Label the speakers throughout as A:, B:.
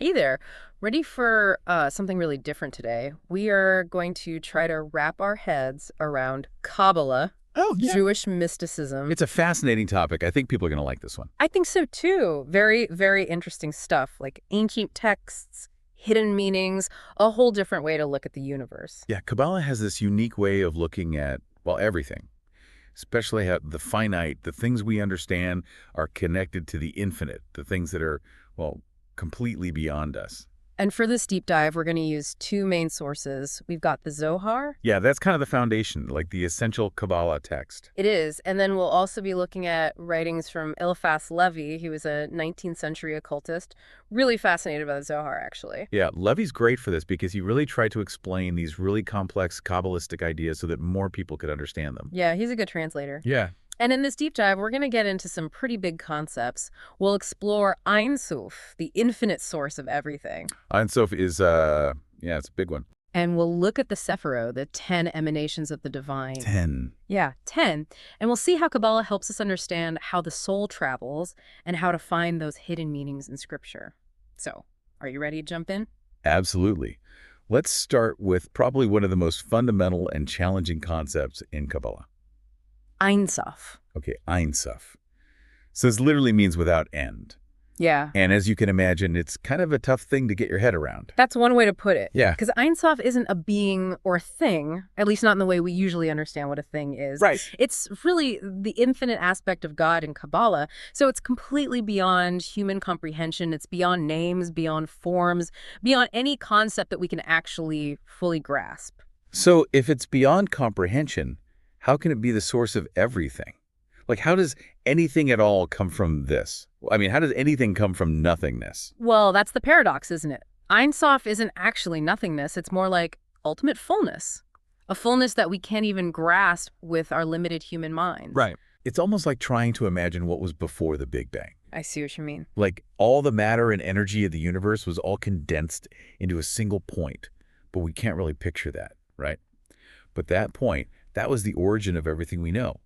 A: Hey there. Ready for something really different today? We are going to try to wrap our heads around Kabbalah,
B: Oh, yeah.
A: Jewish mysticism.
B: It's a fascinating topic. I think people are going to like this one.
A: I think so too. Very, very interesting stuff, like ancient texts, hidden meanings, a whole different way to look at the universe.
B: Yeah, Kabbalah has this unique way of looking at, well, everything, especially how the finite, the things we understand are connected to the infinite, the things that are, well, completely beyond us.
A: And for this deep dive, we're going to use two main sources. We've got the Zohar.
B: Yeah, that's kind of the foundation, like the essential Kabbalah text.
A: It is. And then we'll also be looking at writings from Eliphas Lévi. He was a 19th century occultist. Really fascinated by the Zohar, actually.
B: Yeah, Levi's great for this because he really tried to explain these really complex Kabbalistic ideas so that more people could understand them.
A: Yeah, he's a good translator.
B: Yeah.
A: And in this deep dive, we're going to get into some pretty big concepts. We'll explore Ein Sof, the infinite source of everything.
B: Ein Sof is, it's a big one.
A: And we'll look at the Sephiro, the 10 emanations of the divine.
B: 10.
A: Yeah, 10. And we'll see how Kabbalah helps us understand how the soul travels and how to find those hidden meanings in Scripture. So, are you ready to jump in?
B: Absolutely. Let's start with probably one of the most fundamental and challenging concepts in Kabbalah.
A: Ein Sof.
B: Okay, Ein Sof. So this literally means without end.
A: Yeah.
B: And as you can imagine, it's kind of a tough thing to get your head around.
A: That's one way to put it.
B: Yeah.
A: Because Ein Sof isn't a being or a thing, at least not in the way we usually understand what a thing is.
B: Right.
A: It's really the infinite aspect of God in Kabbalah. So it's completely beyond human comprehension. It's beyond names, beyond forms, beyond any concept that we can actually fully grasp.
B: So if it's beyond comprehension, how can it be the source of everything? Like, how does anything at all come from this? I mean, how does anything come from nothingness?
A: Well, that's the paradox, isn't it? Ein Sof isn't actually nothingness. It's more like ultimate fullness. A fullness that we can't even grasp with our limited human minds.
B: Right. It's almost like trying to imagine what was before the Big Bang.
A: I see what you mean.
B: Like, all the matter and energy of the universe was all condensed into a single point. But we can't really picture that, right? But that point, that was the origin of everything we know.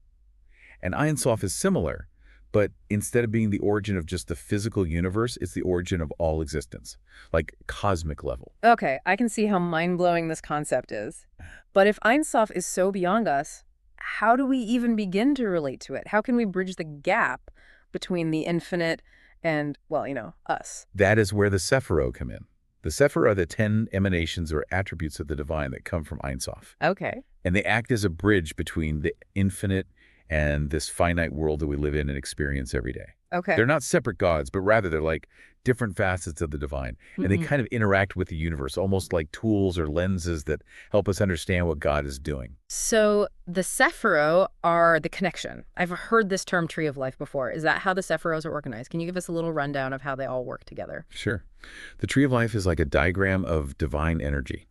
B: And Ein Sof is similar, but instead of being the origin of just the physical universe, it's the origin of all existence, like cosmic level.
A: Okay, I can see how mind-blowing this concept is. But if Ein Sof is so beyond us, how do we even begin to relate to it? How can we bridge the gap between the infinite and, well, us?
B: That is where the Sephiro come in. The Sephiro are the 10 emanations or attributes of the divine that come from Ein Sof.
A: Okay.
B: And they act as a bridge between the infinite and this finite world that we live in and experience every day.
A: Okay.
B: They're not separate gods, but rather they're like different facets of the divine. And they kind of interact with the universe, almost like tools or lenses that help us understand what God is doing.
A: So the Sephiro are the connection. I've heard this term tree of life before. Is that how the Sephiros are organized? Can you give us a little rundown of how they all work together?
B: Sure. The tree of life is like a diagram of divine energy.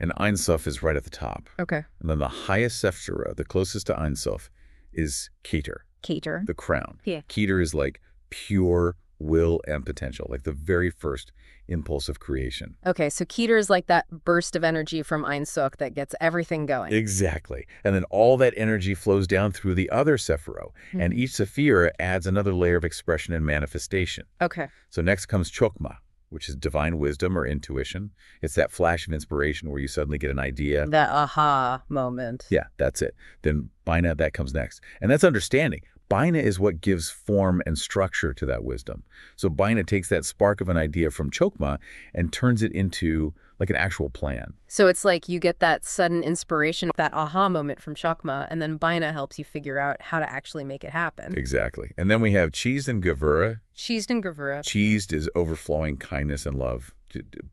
B: And Ein Sof is right at the top.
A: Okay.
B: And then the highest Sephiro, the closest to Ein Sof, is Keter,
A: Keter.
B: the crown.
A: Yeah.
B: Keter is like pure will and potential, like the very first impulse of creation.
A: Okay, so Keter is like that burst of energy from Ein Sof that gets everything going.
B: Exactly. And then all that energy flows down through the other Sephiro, and each Sephira adds another layer of expression and manifestation.
A: Okay.
B: So next comes Chokmah, which is divine wisdom or intuition. It's that flash of inspiration where you suddenly get an idea.
A: That aha moment.
B: Yeah, that's it. Then Bina, that comes next. And that's understanding. Bina is what gives form and structure to that wisdom. So Bina takes that spark of an idea from Chokmah and turns it into like an actual plan.
A: So it's like you get that sudden inspiration, that aha moment from Chokmah, and then Bina helps you figure out how to actually make it happen.
B: Exactly. And then we have Cheesed and Gevurah.
A: Cheesed and Gevurah.
B: Cheesed is overflowing kindness and love,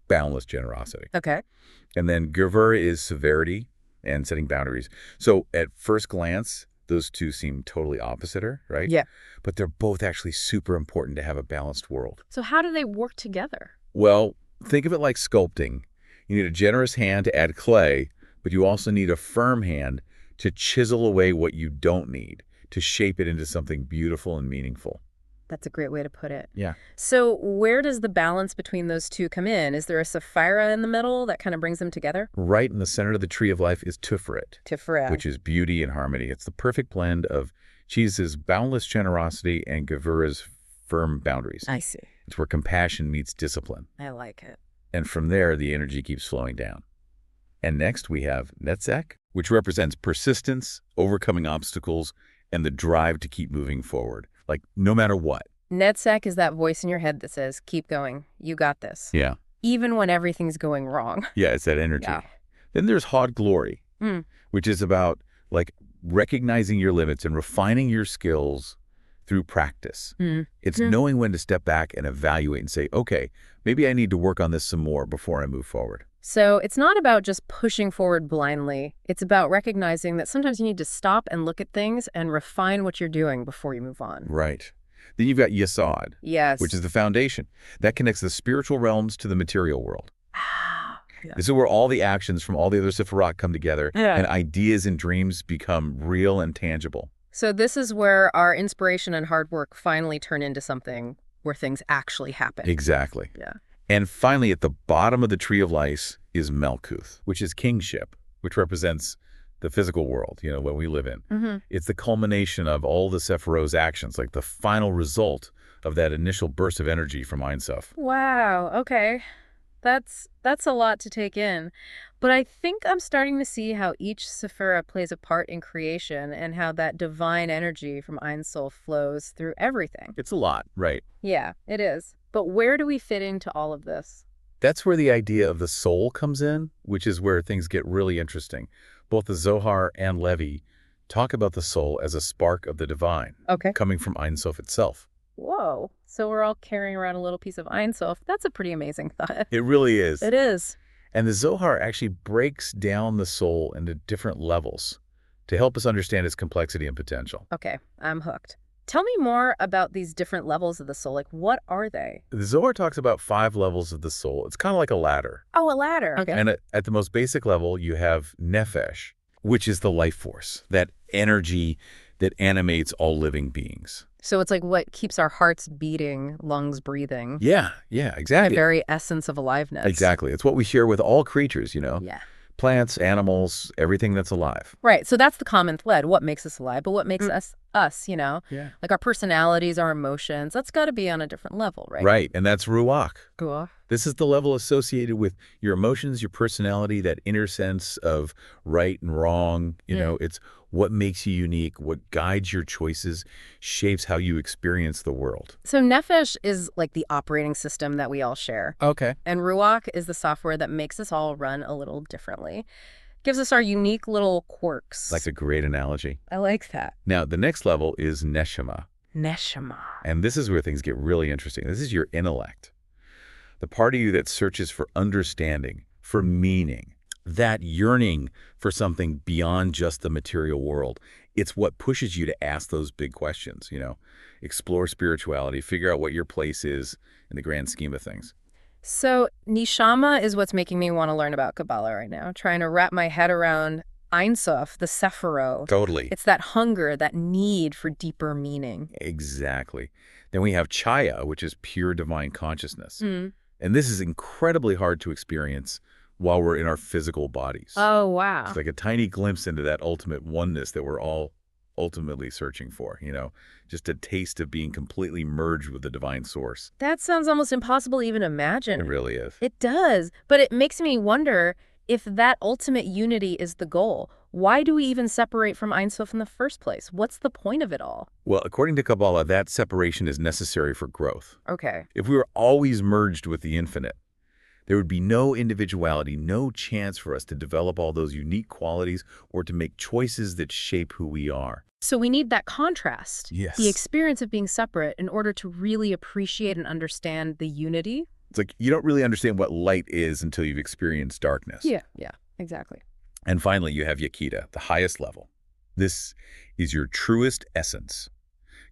B: boundless generosity.
A: Okay.
B: And then Gevurah is severity and setting boundaries. So at first glance, those two seem totally opposite, right?
A: Yeah.
B: But they're both actually super important to have a balanced world.
A: So how do they work together?
B: Well, think of it like sculpting. You need a generous hand to add clay, but you also need a firm hand to chisel away what you don't need, to shape it into something beautiful and meaningful.
A: That's a great way to put it.
B: Yeah.
A: So where does the balance between those two come in? Is there a Sapphira in the middle that kind of brings them together?
B: Right in the center of the tree of life is Tiferet,
A: Tiferet.
B: which is beauty and harmony. It's the perfect blend of Cheese's boundless generosity and Gevurah's firm boundaries.
A: I see.
B: It's where compassion meets discipline.
A: I like it.
B: And from there, the energy keeps flowing down. And next we have Netzach, which represents persistence, overcoming obstacles, and the drive to keep moving forward, like no matter what.
A: Netzach is that voice in your head that says, keep going, you got this.
B: Yeah.
A: Even when everything's going wrong.
B: Yeah, it's that energy.
A: Yeah.
B: Then there's Hod Glory, which is about like recognizing your limits and refining your skills through practice. It's knowing when to step back and evaluate and say, okay, maybe I need to work on this some more before I move forward.
A: So it's not about just pushing forward blindly. It's about recognizing that sometimes you need to stop and look at things and refine what you're doing before you move on.
B: Right. Then you've got Yesod,
A: Yes.
B: which is the foundation. That connects the spiritual realms to the material world.
A: Yeah.
B: This is where all the actions from all the other Sephiroth come together
A: Yeah.
B: and ideas and dreams become real and tangible.
A: So this is where our inspiration and hard work finally turn into something where things actually happen.
B: Exactly.
A: Yeah.
B: And finally, at the bottom of the Tree of Life is Malkuth, which is kingship, which represents the physical world, what we live in. It's the culmination of all the Sephiroth's actions, like the final result of that initial burst of energy from Ein Sof.
A: Wow. Okay. That's a lot to take in. But I think I'm starting to see how each Sephira plays a part in creation and how that divine energy from Ein Sof flows through everything.
B: It's a lot, right?
A: Yeah, it is. But where do we fit into all of this?
B: That's where the idea of the soul comes in, which is where things get really interesting. Both the Zohar and Lévi talk about the soul as a spark of the divine, coming from Ein Sof itself.
A: Whoa. So we're all carrying around a little piece of Ein Sof. That's a pretty amazing thought.
B: It really is.
A: It is.
B: And the Zohar actually breaks down the soul into different levels to help us understand its complexity and potential.
A: Okay, I'm hooked. Tell me more about these different levels of the soul. Like, what are they?
B: The Zohar talks about 5 levels of the soul. It's kind of like a ladder.
A: Oh, a ladder. Okay.
B: And at the most basic level, you have Nefesh, which is the life force, that energy that animates all living beings.
A: So it's like what keeps our hearts beating, lungs breathing.
B: Yeah, exactly.
A: The very essence of aliveness.
B: Exactly. It's what we share with all creatures,
A: Yeah.
B: Plants, animals, everything that's alive.
A: Right. So that's the common thread. What makes us alive, but what makes us,
B: Yeah.
A: Like our personalities, our emotions, that's got to be on a different level, right?
B: Right. And that's Ruach.
A: Cool.
B: This is the level associated with your emotions, your personality, that inner sense of right and wrong. It's what makes you unique, what guides your choices, shapes how you experience the world.
A: So Nefesh is like the operating system that we all share.
B: Okay.
A: And Ruach is the software that makes us all run a little differently. Gives us our unique little quirks.
B: That's a great analogy.
A: I like that.
B: Now, the next level is Neshama.
A: Neshama.
B: And this is where things get really interesting. This is your intellect. The part of you that searches for understanding, for meaning, that yearning for something beyond just the material world. It's what pushes you to ask those big questions, explore spirituality, figure out what your place is in the grand scheme of things.
A: So Neshama is what's making me want to learn about Kabbalah right now, trying to wrap my head around Ein Sof, the Sephiroth.
B: Totally.
A: It's that hunger, that need for deeper meaning.
B: Exactly. Then we have Chaya, which is pure divine consciousness. And this is incredibly hard to experience while we're in our physical bodies.
A: Oh, wow.
B: It's like a tiny glimpse into that ultimate oneness that we're all ultimately searching for, just a taste of being completely merged with the divine source.
A: That sounds almost impossible to even imagine.
B: It really is.
A: It does. But it makes me wonder if that ultimate unity is the goal. Why do we even separate from Ein Sof in the first place? What's the point of it all?
B: Well, according to Kabbalah, that separation is necessary for growth.
A: Okay.
B: If we were always merged with the infinite, there would be no individuality, no chance for us to develop all those unique qualities or to make choices that shape who we are.
A: So we need that contrast.
B: Yes.
A: The experience of being separate in order to really appreciate and understand the unity.
B: It's like you don't really understand what light is until you've experienced darkness.
A: Yeah, exactly.
B: And finally, you have Yekida, the highest level. This is your truest essence,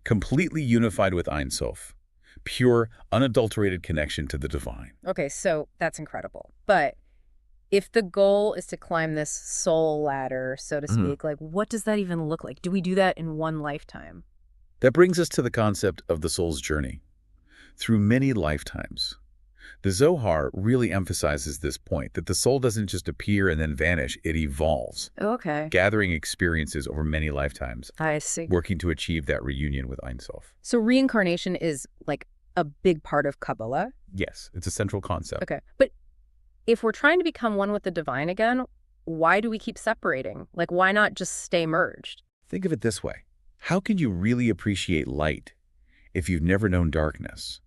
B: completely unified with Ein Sof. Pure, unadulterated connection to the divine.
A: Okay, so that's incredible. But if the goal is to climb this soul ladder, so to speak, like what does that even look like? Do we do that in one lifetime?
B: That brings us to the concept of the soul's journey. Through many lifetimes. The Zohar really emphasizes this point, that the soul doesn't just appear and then vanish, it evolves.
A: Okay.
B: Gathering experiences over many lifetimes.
A: I see.
B: Working to achieve that reunion with Ein Sof.
A: So reincarnation is like a big part of Kabbalah?
B: Yes, it's a central concept.
A: Okay. But if we're trying to become one with the divine again, why do we keep separating? Like, why not just stay merged?
B: Think of it this way. How can you really appreciate light if you've never known darkness?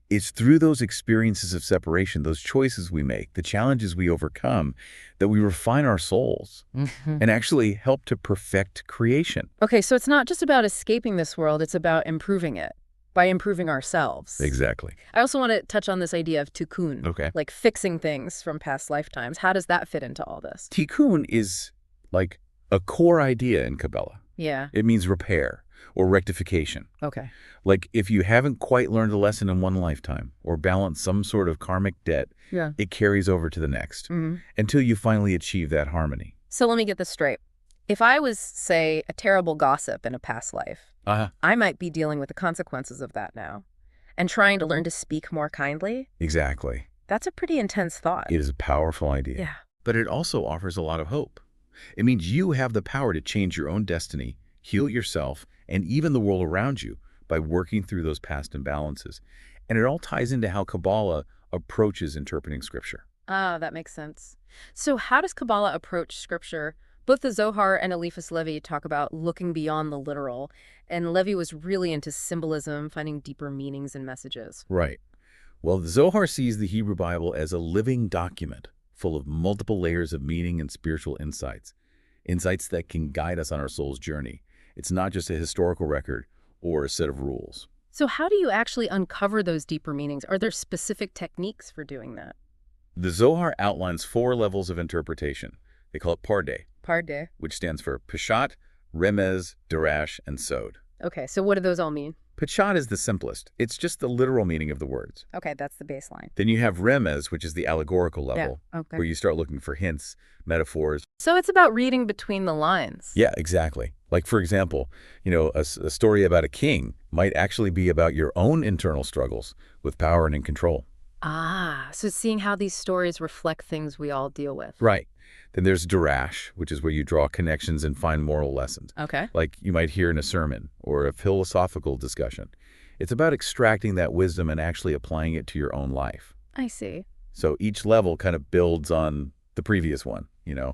B: It's through those experiences of separation, those choices we make, the challenges we overcome, that we refine our souls and actually help to perfect creation.
A: Okay, so it's not just about escaping this world, it's about improving it by improving ourselves.
B: Exactly.
A: I also want to touch on this idea of tikkun,
B: Okay.
A: like fixing things from past lifetimes. How does that fit into all this?
B: Tikkun is like a core idea in Kabbalah.
A: Yeah.
B: It means repair or rectification.
A: Okay.
B: Like if you haven't quite learned a lesson in one lifetime or balanced some sort of karmic debt,
A: Yeah.
B: it carries over to the next until you finally achieve that harmony.
A: So let me get this straight. If I was, say, a terrible gossip in a past life, I might be dealing with the consequences of that now and trying to learn to speak more kindly.
B: Exactly.
A: That's a pretty intense thought.
B: It is a powerful idea.
A: Yeah.
B: But it also offers a lot of hope. It means you have the power to change your own destiny, heal yourself, and even the world around you by working through those past imbalances. And it all ties into how Kabbalah approaches interpreting Scripture.
A: Ah, that makes sense. So how does Kabbalah approach Scripture? Both the Zohar and Eliphas Lévi talk about looking beyond the literal, and Lévi was really into symbolism, finding deeper meanings and messages.
B: Right. Well, the Zohar sees the Hebrew Bible as a living document full of multiple layers of meaning and spiritual insights that can guide us on our soul's journey. It's not just a historical record or a set of rules.
A: So how do you actually uncover those deeper meanings? Are there specific techniques for doing that?
B: The Zohar outlines 4 levels of interpretation. They call it Pardeh,
A: Pardeh.
B: which stands for Peshat, Remez, Darash, and Sod.
A: Okay, so what do those all mean?
B: Peshat is the simplest. It's just the literal meaning of the words.
A: Okay, that's the baseline.
B: Then you have Remez, which is the allegorical level,
A: Okay.
B: where you start looking for hints, metaphors.
A: So it's about reading between the lines.
B: Yeah, exactly. Like, for example, a story about a king might actually be about your own internal struggles with power and in control.
A: Ah, so seeing how these stories reflect things we all deal with.
B: Right. Then there's Darash, which is where you draw connections and find moral lessons,
A: Okay.
B: like you might hear in a sermon or a philosophical discussion. It's about extracting that wisdom and actually applying it to your own life.
A: I see.
B: So each level kind of builds on the previous one,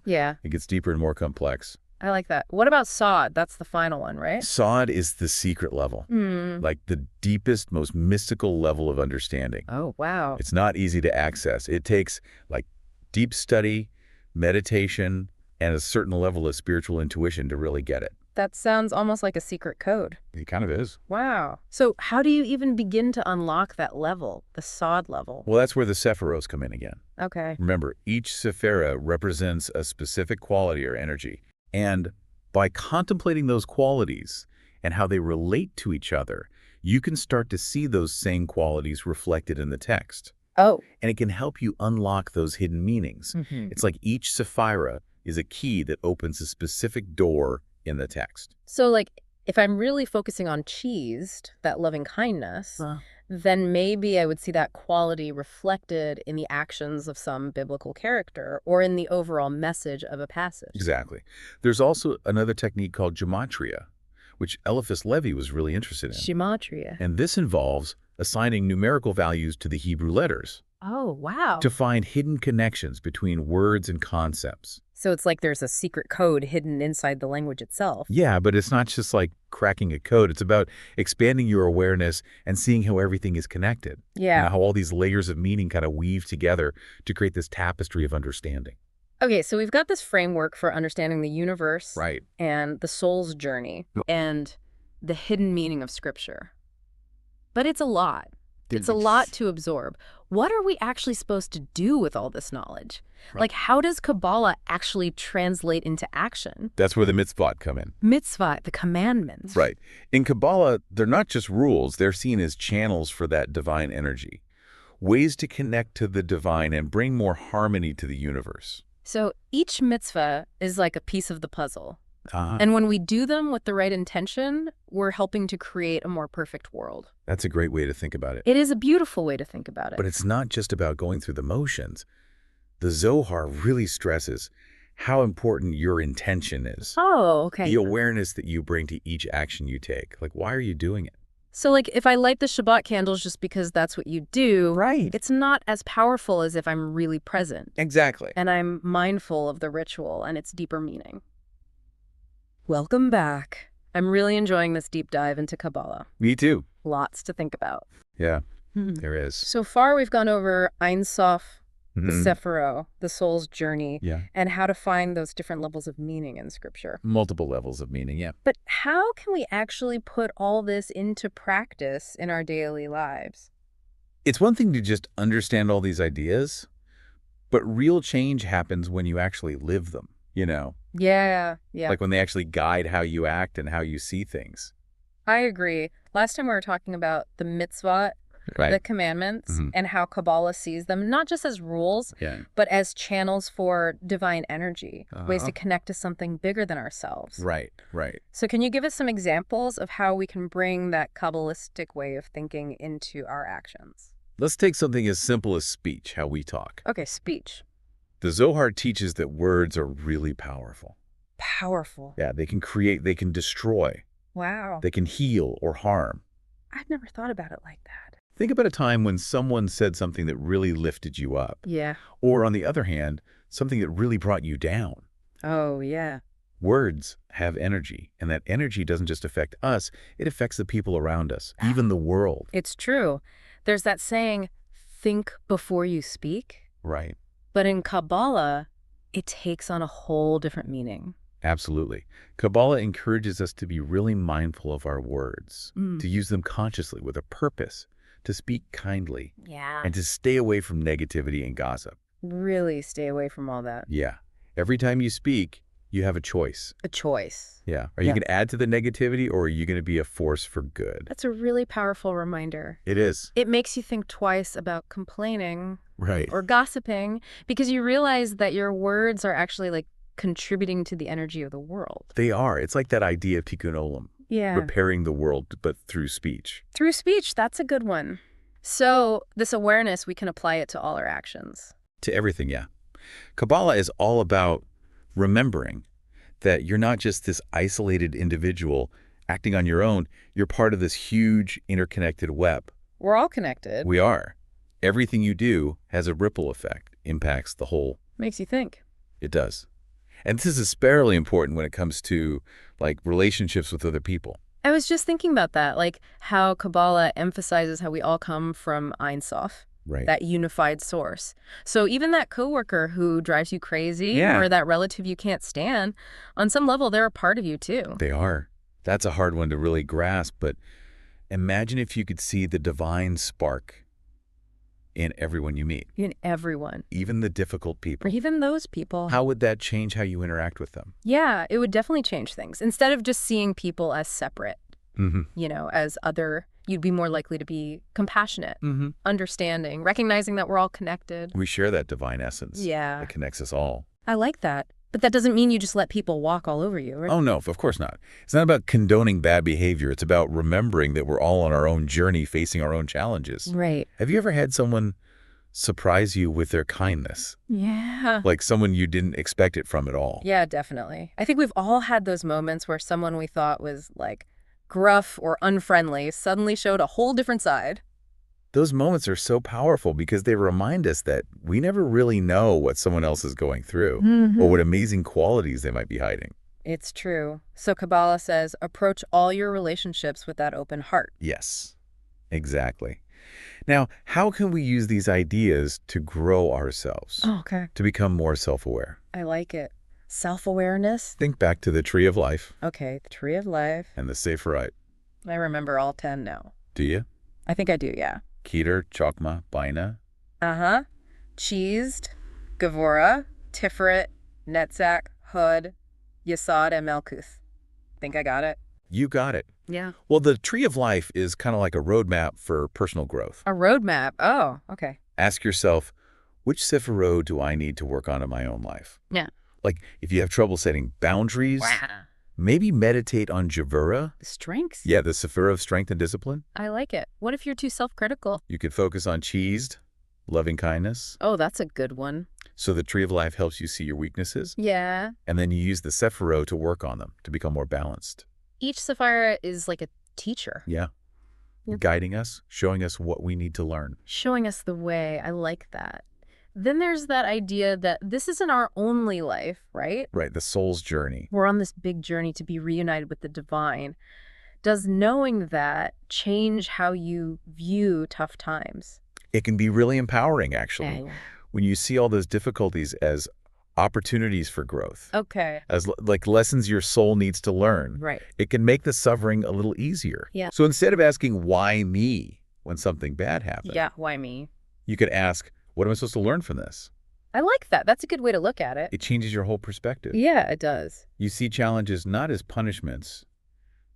A: Yeah,
B: It gets deeper and more complex.
A: I like that. What about Sod? That's the final one, right?
B: Sod is the secret level, like the deepest, most mystical level of understanding.
A: Oh, wow.
B: It's not easy to access. It takes like deep study, meditation, and a certain level of spiritual intuition to really get it.
A: That sounds almost like a secret code.
B: It kind of is.
A: Wow. So how do you even begin to unlock that level, the Sod level?
B: Well, that's where the Sephiros come in again.
A: Okay.
B: Remember, each Sephira represents a specific quality or energy. And by contemplating those qualities and how they relate to each other, you can start to see those same qualities reflected in the text.
A: Oh.
B: And it can help you unlock those hidden meanings. It's like each Sephira is a key that opens a specific door in the text.
A: So, like, if I'm really focusing on cheesed, that loving kindness, then maybe I would see that quality reflected in the actions of some biblical character or in the overall message of a passage.
B: Exactly. There's also another technique called gematria, which Eliphas Lévi was really interested in.
A: Gematria.
B: And this involves assigning numerical values to the Hebrew letters
A: Oh, wow.
B: to find hidden connections between words and concepts.
A: So it's like there's a secret code hidden inside the language itself.
B: Yeah, but it's not just like cracking a code. It's about expanding your awareness and seeing how everything is connected.
A: Yeah.
B: How all these layers of meaning kind of weave together to create this tapestry of understanding.
A: Okay, so we've got this framework for understanding the universe
B: Right.
A: and the soul's journey and the hidden meaning of Scripture. But it's a lot. It's a lot to absorb. What are we actually supposed to do with all this knowledge?
B: Right.
A: Like, how does Kabbalah actually translate into action?
B: That's where the mitzvot come in.
A: Mitzvah, the commandments.
B: Right. In Kabbalah, they're not just rules. They're seen as channels for that divine energy. Ways to connect to the divine and bring more harmony to the universe.
A: So each mitzvah is like a piece of the puzzle.
B: Ah,
A: And when we do them with the right intention, we're helping to create a more perfect world.
B: that's a great way to think about it.
A: It is a beautiful way to think about it.
B: But it's not just about going through the motions. The Zohar really stresses how important your intention is.
A: Oh, okay.
B: The awareness that you bring to each action you take. Like, why are you doing it?
A: So, like, if I light the Shabbat candles just because that's what you do,
B: Right.
A: it's not as powerful as if I'm really present
B: Exactly.
A: and I'm mindful of the ritual and its deeper meaning. Welcome back. I'm really enjoying this deep dive into Kabbalah.
B: Me too.
A: Lots to think about.
B: Yeah, there is.
A: So far, we've gone over Ein Sof, the
B: Mhm.
A: Sephiro, the soul's journey,
B: Yeah.
A: and how to find those different levels of meaning in Scripture.
B: Multiple levels of meaning, yeah.
A: But how can we actually put all this into practice in our daily lives?
B: It's one thing to just understand all these ideas, but real change happens when you actually live them,
A: Yeah.
B: Like when they actually guide how you act and how you see things.
A: I agree. Last time we were talking about the mitzvot, the commandments,
B: Mhm.
A: and how Kabbalah sees them, not just as rules,
B: Yeah.
A: but as channels for divine energy, ways
B: Uh-huh.
A: to connect to something bigger than ourselves.
B: Right.
A: So can you give us some examples of how we can bring that Kabbalistic way of thinking into our actions?
B: Let's take something as simple as speech, how we talk.
A: Okay, speech.
B: The Zohar teaches that words are really powerful.
A: Powerful.
B: Yeah, they can create, they can destroy,
A: Wow.
B: they can heal or harm.
A: I've never thought about it like that.
B: Think about a time when someone said something that really lifted you up.
A: Yeah.
B: Or on the other hand, something that really brought you down.
A: Oh, yeah.
B: Words have energy, and that energy doesn't just affect us, it affects the people around us, even the world.
A: It's true. There's that saying, think before you speak.
B: Right.
A: But in Kabbalah, it takes on a whole different meaning.
B: Absolutely. Kabbalah encourages us to be really mindful of our words, to use them consciously with a purpose, to speak kindly,
A: Yeah.
B: and to stay away from negativity and gossip.
A: Really stay away from all that.
B: Yeah. Every time you speak, you have a choice.
A: A choice.
B: Yeah. Are you going to add to the negativity, or are you going to be a force for good?
A: That's a really powerful reminder.
B: It is.
A: It makes you think twice about complaining
B: Right.
A: or gossiping because you realize that your words are actually like contributing to the energy of the world.
B: They are. It's like that idea of tikkun olam,
A: Yeah.
B: repairing the world, but through speech.
A: Through speech, that's a good one. So this awareness, we can apply it to all our actions.
B: To everything, yeah. Kabbalah is all about remembering that you're not just this isolated individual acting on your own. You're part of this huge interconnected web.
A: We're all connected.
B: We are. Everything you do has a ripple effect, impacts the whole.
A: Makes you think.
B: It does. And this is especially important when it comes to, like, relationships with other people.
A: I was just thinking about that, like how Kabbalah emphasizes how we all come from Ein Sof,
B: Right.
A: that unified source. So even that coworker who drives you crazy
B: Yeah.
A: or that relative you can't stand, on some level, they're a part of you too.
B: They are. That's a hard one to really grasp, but imagine if you could see the divine spark in everyone you meet,
A: In everyone,
B: even the difficult
A: or
B: people.
A: even those people.
B: How would that change how you interact with them?
A: Yeah, it would definitely change things. Instead of just seeing people as separate,
B: Mm-hmm.
A: as other, you'd be more likely to be compassionate,
B: Mm-hmm.
A: understanding, recognizing that we're all connected.
B: We share that divine essence
A: Yeah,
B: that connects us all.
A: I like that. But that doesn't mean you just let people walk all over you, right?
B: Oh, no, of course not. It's not about condoning bad behavior. It's about remembering that we're all on our own journey, facing our own challenges.
A: Right.
B: Have you ever had someone surprise you with their kindness?
A: Yeah.
B: Like someone you didn't expect it from at all?
A: Yeah, definitely. I think we've all had those moments where someone we thought was like gruff or unfriendly suddenly showed a whole different side.
B: Those moments are so powerful because they remind us that we never really know what someone else is going through or what amazing qualities they might be hiding.
A: It's true. So Kabbalah says, approach all your relationships with that open heart.
B: Yes, exactly. Now, how can we use these ideas to grow ourselves,
A: Oh, okay.
B: to become more self-aware?
A: I like it. Self-awareness.
B: Think back to the Tree of Life
A: Okay, the Tree of Life.
B: and the Sephirite.
A: I remember all 10 now.
B: Do you?
A: I think I do, yeah.
B: Keter, Chokmah, Bina.
A: Uh-huh. Cheesed, Gevurah, Tiferet, Netzach, Hod, Yesod, and Melkuth. Think I got it?
B: You got it.
A: Yeah.
B: Well, the Tree of Life is kind of like a roadmap for personal growth.
A: A roadmap. Oh, okay.
B: Ask yourself, which Sephirot do I need to work on in my own life?
A: Yeah.
B: Like, if you have trouble setting boundaries, maybe meditate on Gevurah.
A: Strengths?
B: Yeah, the Sephirah of strength and discipline.
A: I like it. What if you're too self-critical?
B: You could focus on Cheesed, loving kindness.
A: Oh, that's a good one.
B: So the Tree of Life helps you see your weaknesses,
A: Yeah.
B: and then you use the Sephirot to work on them, to become more balanced.
A: Each Sapphira is like a teacher.
B: Yeah.
A: Yep.
B: guiding us, showing us what we need to learn.
A: Showing us the way. I like that. Then there's that idea that this isn't our only life, right?
B: Right, the soul's journey.
A: We're on this big journey to be reunited with the divine. Does knowing that change how you view tough times?
B: It can be really empowering, actually,
A: Yeah.
B: when you see all those difficulties as opportunities for growth,
A: Okay.
B: as like lessons your soul needs to learn.
A: Right.
B: It can make the suffering a little easier.
A: Yeah.
B: So instead of asking, why me, when something bad happens,
A: Yeah, why me?
B: you could ask, what am I supposed to learn from this?
A: I like that. That's a good way to look at it.
B: It changes your whole perspective.
A: Yeah, it does.
B: You see challenges not as punishments,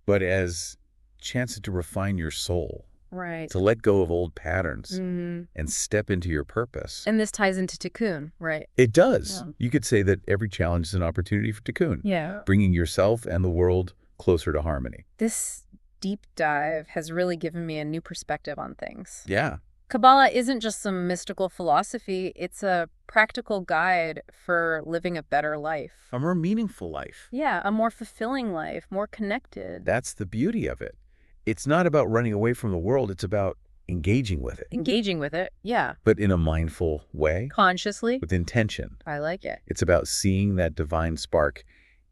B: but as chances to refine your soul,
A: Right.
B: to let go of old patterns
A: Mm-hmm.
B: and step into your purpose.
A: And this ties into tikkun, right?
B: It does.
A: Yeah.
B: You could say that every challenge is an opportunity for tikkun,
A: Yeah.
B: bringing yourself and the world closer to harmony.
A: This deep dive has really given me a new perspective on things.
B: Yeah.
A: Kabbalah isn't just some mystical philosophy, it's a practical guide for living a better life.
B: A more meaningful life.
A: Yeah, a more fulfilling life, more connected.
B: That's the beauty of it. It's not about running away from the world. It's about engaging with it,
A: Engaging with it, yeah.
B: but in a mindful way,
A: Consciously.
B: with intention.
A: I like it.
B: It's about seeing that divine spark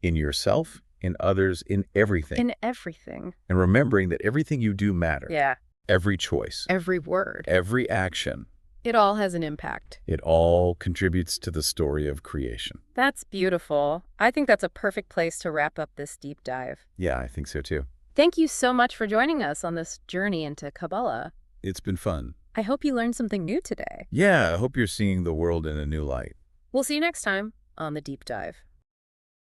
B: in yourself, in others, in everything.
A: In everything.
B: And remembering that everything you do matters.
A: Yeah.
B: Every choice,
A: Every word.
B: every action,
A: It all has an impact.
B: it all contributes to the story of creation.
A: That's beautiful. I think that's a perfect place to wrap up this deep dive.
B: Yeah, I think so too.
A: Thank you so much for joining us on this journey into Kabbalah.
B: It's been fun.
A: I hope you learned something new today.
B: Yeah, I hope you're seeing the world in a new light.
A: We'll see you next time on The Deep Dive.